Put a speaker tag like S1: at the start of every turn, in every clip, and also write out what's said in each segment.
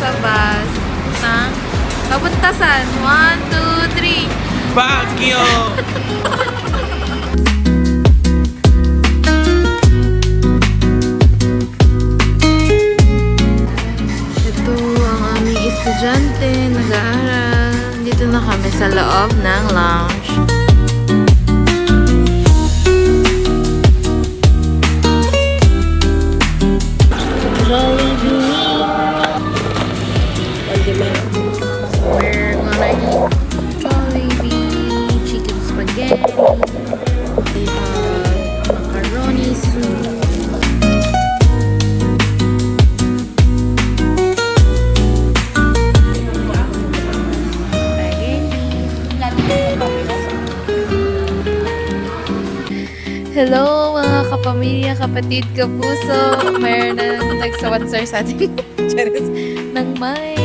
S1: sa bus ng papuntasan. 1, 2, 3.
S2: Baguio!
S1: Ito ang aming estudyante, nag-aaral. Dito na kami sa loob ng lounge. We're gonna eat Jollibee, chicken spaghetti, we have macaroni soup. Hello mga kapamilya, kapatid, kapuso. Mayroon na nagsawansar sa ating charis ng mic.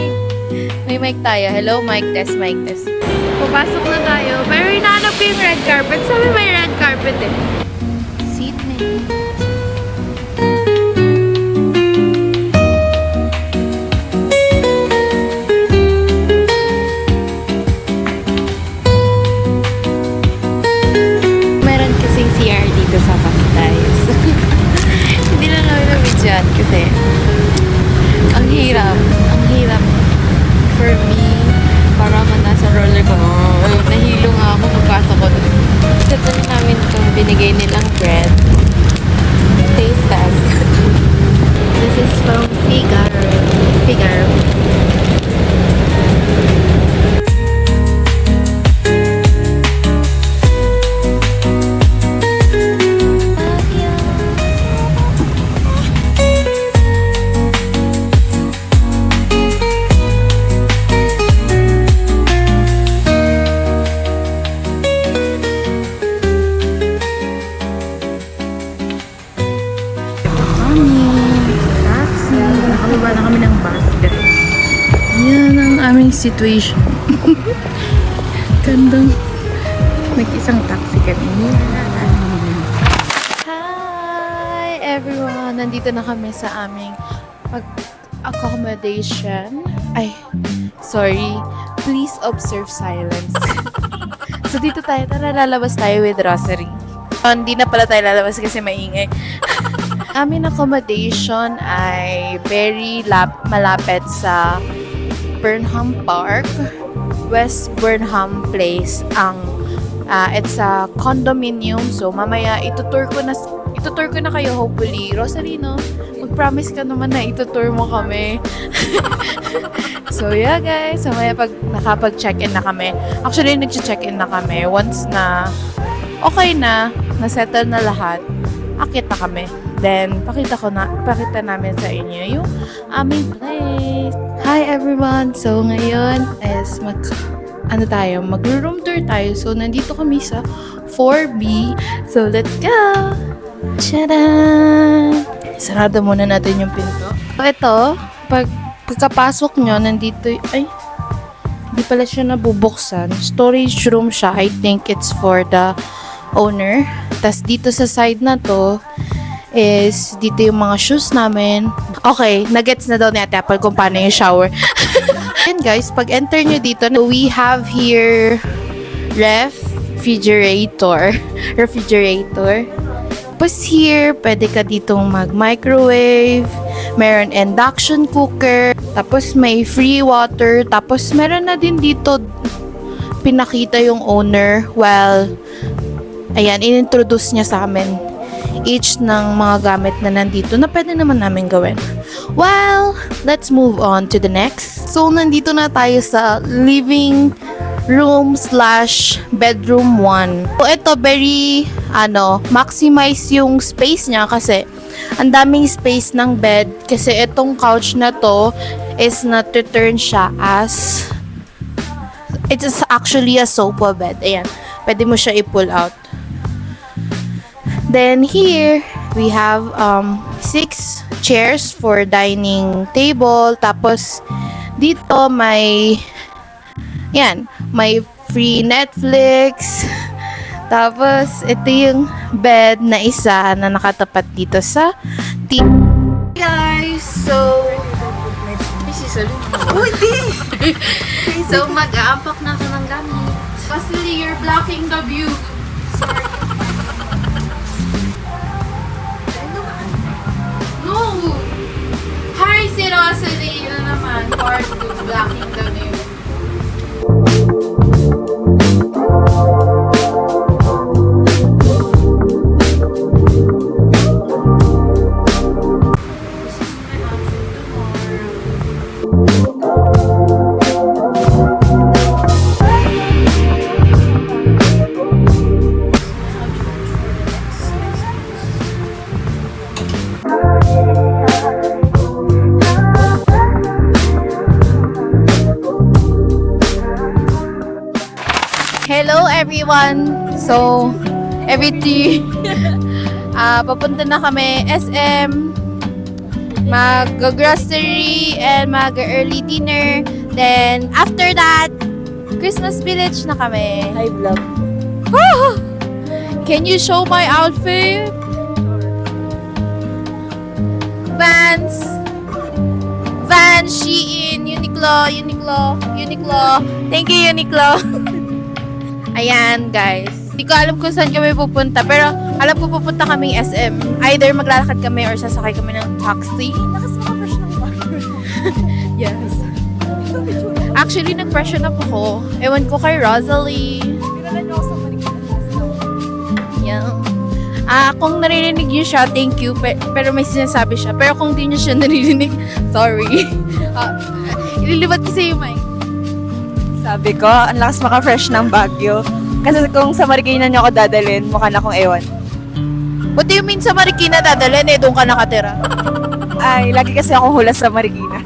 S1: May mic tayo. Hello, mic test, mic test. Papasok na tayo. Pero hinahanap ko yung red carpet. Sabi may red carpet eh. Seatmate. Meron kasing CR dito sa Pasitayos. Hindi na namin nabidyan kasi ang hirap. Ang hirap for me. Para ako nasa roller ko. Nahilo nga ako pagpasok ko. Ito na namin itong binigay nilang bread. Taste test. This is from Figaro. Figaro. Nakababa na kami ng bus, guys. Yan ang aming situation. Gandang nag-isang taxi kami. Hi, everyone! Nandito na kami sa aming accommodation. Ay, sorry. Please observe silence. So, dito tayo. Tara, lalabas tayo with Rosary. Hindi na pala tayo lalabas kasi maingay. Aming accommodation ay very malapit sa Burnham Park, West Burnham Place. It's a condominium. So mamaya itutour ko na kayo hopefully. Rosary, no? Mag-promise ka naman na itutour mo kami. So yeah guys, mamaya pag nakapag-check-in na kami. Actually, nag-check-in na kami. Once na okay na, na-settle na lahat, akit na kami. Then, pakita namin sa inyo yung aming place. Hi everyone! So, ngayon is mag-room tour tayo. So, nandito kami sa 4B. So, let's go! Tcharam! Sarado muna natin yung pinto. So, ito, pagkapasok nyo, nandito, ay, hindi pala siya nabubuksan. Storage room siya. I think it's for the owner. Tas dito sa side na to, is dito yung mga shoes namin. Okay, nagets na daw ni Ate Apple kung paano yung shower. And guys, pag enter nyo dito, we have here refrigerator. Tapos here, pwede ka ditong mag-microwave. Meron induction cooker. Tapos may free water. Tapos meron na din dito pinakita yung owner. Well, ayan, inintroduce niya sa amin each ng mga gamit na nandito na pwede naman namin gawin. Well, let's move on to the next. So, nandito na tayo sa living room / bedroom 1. So, ito very, maximize yung space niya kasi ang daming space ng bed kasi itong couch na to is na-turn siya as it is actually a sofa bed. Ayan, pwede mo siya i-pull out. Then here, we have 6 chairs for dining table. Tapos, dito may free Netflix. Tapos, ito yung bed na isa na nakatapat dito sa TV. Guys, so, this is Actually.
S2: Oh, hindi!
S1: So, mag-a-unpack na ako ng gamit. Vasily, you're blocking the view. Sorry. No! Hi, si Rosalie na naman. Part 2, blocking the view. Hello everyone! So, papunta na kami SM, mag-grocery and mag-early dinner. Then, after that, Christmas Village na kami.
S2: Hi, vlog.
S1: Can you show my outfit? Vans, Shein, Uniqlo. Thank you, Uniqlo. Ayan, guys. Hindi ko alam kung saan kami pupunta, pero alam ko pupunta kaming SM. Either maglalakad kami or sasakay kami ng taxi.
S2: Lakas mga fresh ng bagay.
S1: Yes. Actually, nag-freshen up ako. Ewan ko kay Rosalie.
S2: Pinalan niyo ako sa Marikina.
S1: Yeah. Kung naririnig niyo siya, thank you. Pero may sinasabi siya. Pero kung di niyo siya naririnig, sorry. Ililibat ko sa iyo, Mike.
S2: Sabi ko, ang lakas maka-fresh ng Baguio. Kasi kung sa Marikina niyo ako dadalhin, mukha na akong ewan.
S1: What do you mean sa Marikina dadalhin? Doon ka nakatira.
S2: Ay, lagi kasi akong hulas sa Marikina.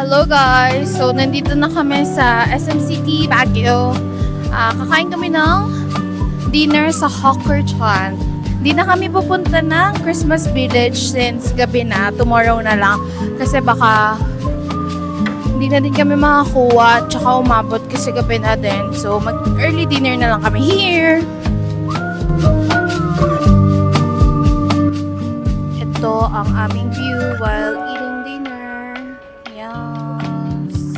S1: Hello guys! So, nandito na kami sa SM City, Baguio. Kakain kami ng dinner sa Hawker Chan. Hindi na kami pupunta ng Christmas Village since gabi na. Tomorrow na lang. Kasi baka hindi na din kami makakuha tsaka umabot kasi gabi na din. So, mag-early dinner na lang kami here. Ito ang aming view while eating dinner. Yes.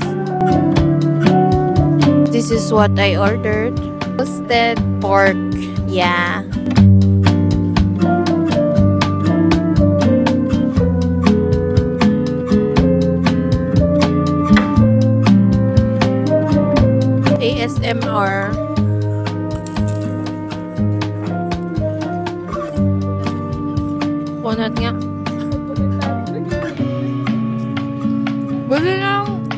S1: This is what I ordered. Roasted pork. Yeah. ASMR. Kunat nga.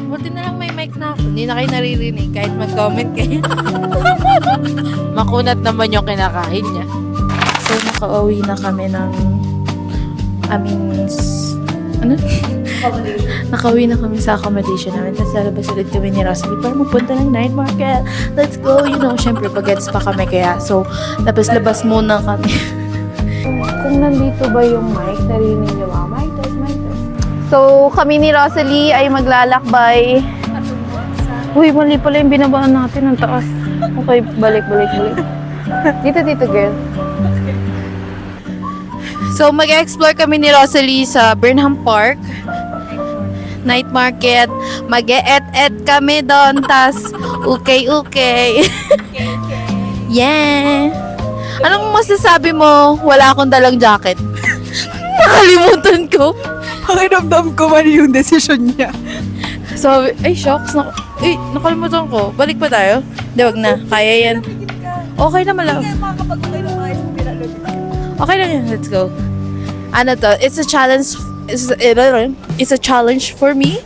S1: Buti na lang may mic na ako. Hindi na kayo naririnig kahit mag-comment kayo.
S3: Makunat naman yung kinakain niya.
S1: So, nakauwi na kami ng ano? Nakauwi na kami sa accommodation namin. Tapos lalabas ulit kami ni Rosalie para magpunta ng night market. Let's go! You know, syempre pag-gets pa kami kaya. So, labas-labas muna kami. Kung nandito ba yung mic, narinig niyo ba? Mic test. So, kami ni Rosalie ay maglalakbay. Uy, mali pala yung binabaan natin ng taas. Okay, balik. Dito, girl. So, mag-explore kami ni Rosalie sa Burnham Park. Night market. Mag-e-et-et kami doon. Tas, okay. Yeah. Anong masasabi mo? Wala akong dalang jacket. Nakalimutan ko.
S2: Pakiramdam ko man yung decision niya.
S1: Sabi, ay, shocks. Nakalimutan ko. Balik pa tayo? Hindi, wag na. Kaya yan. Okay na lang. Okay lang yan. Let's go. Ano to? It's a challenge. It's a challenge for me.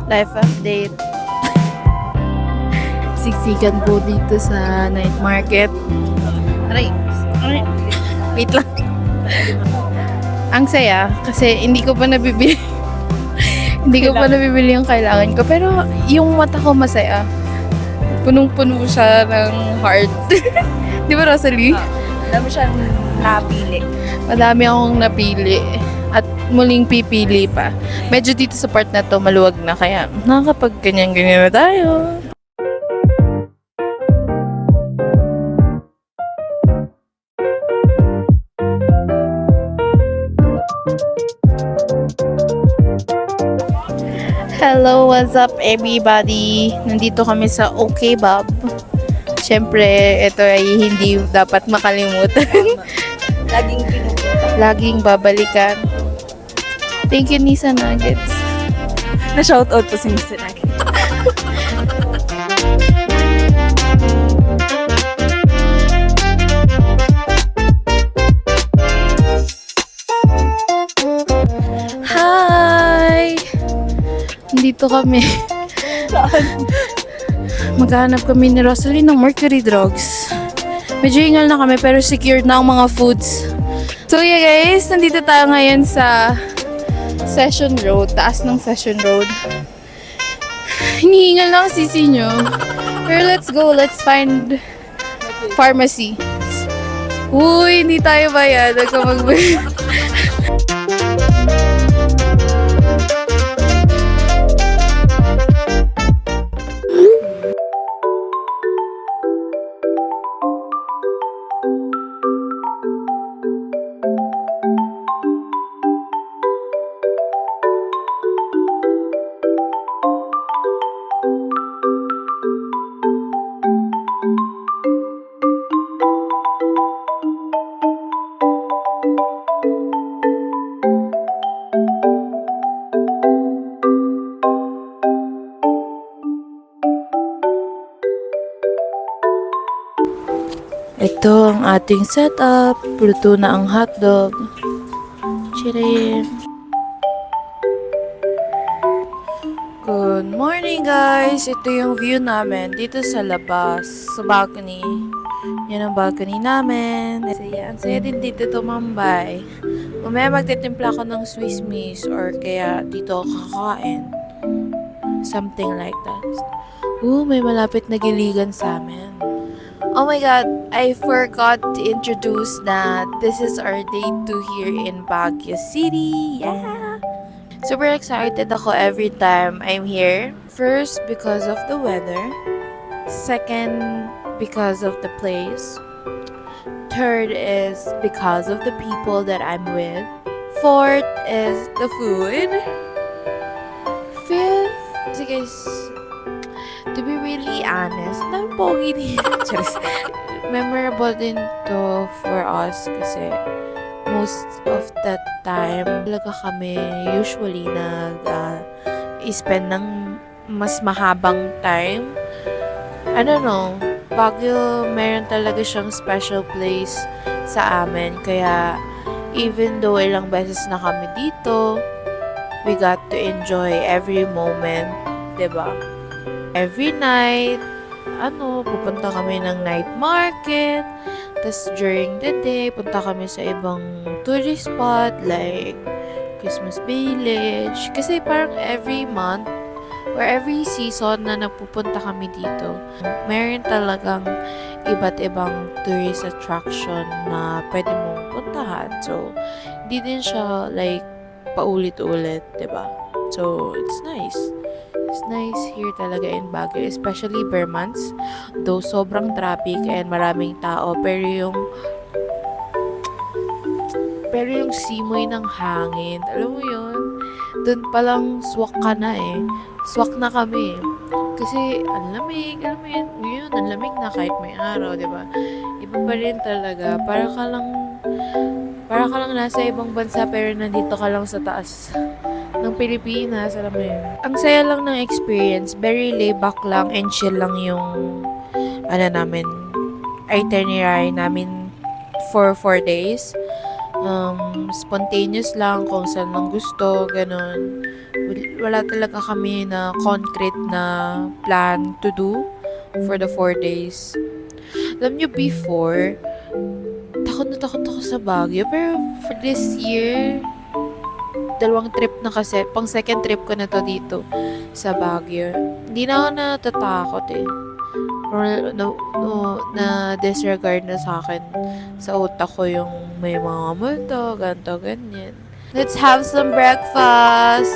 S1: Life update. Nagsiksikan po dito sa night market. Aray, aray. Wait lang. Ang saya kasi hindi ko pa nabibili. Hindi ko pa nabibili yung kailangan ko. Pero yung mata ko masaya. Punong-puno siya ng heart. Di ba, Rosalie?
S2: Dami siyang napili.
S1: Madami akong napili. At muling pipili pa. Medyo dito sa part na to, maluwag na. Kaya nakakapag ganyan-ganyan na tayo. Hello, what's up everybody? Nandito kami sa OK Bob. Siyempre, ito ay hindi dapat makalimutan.
S2: Laging pinupunta.
S1: Laging babalikan. Thank you, Nisa Nuggets.
S2: Na-shoutout po si Mr. Nagi.
S1: Hi! Nandito kami. Maghahanap kami ni Rosalie ng Mercury Drugs. Medyo hingal na kami pero secured na ang mga foods. So yeah guys, nandito tayo ngayon sa Session Road. Taas ng Session Road. Hinihingal na ang sisi nyo. Pero let's go, let's find pharmacy. Uy, hindi tayo bayad. Nagkamagbayad. Ito ang ating setup. Luto na ang hotdog. Chirin. Good morning guys! Ito yung view namin dito sa labas, sa balcony. Yan ang balcony namin. Ang saya din dito tumambay. Mamaya magtitimpla ako ng Swiss Miss or kaya dito ako kakain. Something like that. May malapit na giligan sa amin. Oh my god, I forgot to introduce that this is our day 2 here in Baguio City. Yeah! Super excited ako every time I'm here. First, because of the weather. Second, because of the place. Third is because of the people that I'm with. Fourth is the food. Fifth, kasi guys, to be really honest, ang pogi din. Memorable din to for us kasi most of the time talaga kami usually nag-spend ng mas mahabang time. I don't know, Baguio meron talaga siyang special place sa amin. Kaya even though ilang beses na kami dito, we got to enjoy every moment, 'di ba? Every night, pupunta kami ng night market. Tapos during the day, punta kami sa ibang tourist spot like Christmas Village. Kasi parang every month or every season na napupunta kami dito, meron talagang iba't ibang tourist attraction na pwede mong puntahan. So, hindi din siya like paulit-ulit, 'di ba? So, it's nice. It's nice here talaga in Baguio, especially per months. Though sobrang traffic and maraming tao, pero yung simoy ng hangin, alam mo yun, dun palang swak ka na eh. Swak na kami. Kasi ang lamig, alam mo yun, ang lamig na kahit may araw, di ba? Iba pa rin talaga. Para ka lang nasa ibang bansa pero nandito ka lang sa taas ng Pilipinas, alam mo yun. Ang saya lang ng experience, very laid back lang and chill lang yung itinerary namin for 4 days. Spontaneous lang kung saan lang gusto, ganun. Wala talaga kami na concrete na plan to do for the 4 days. Alam nyo, before, takot na takot ako sa Baguio. Pero for this year, dalawang trip na kasi. Pang second trip ko na to dito sa Baguio. Hindi na ako natatakot eh. Or na disregard na sa akin sa utak ko yung may mga multo, ganto, ganyan. Let's have some breakfast!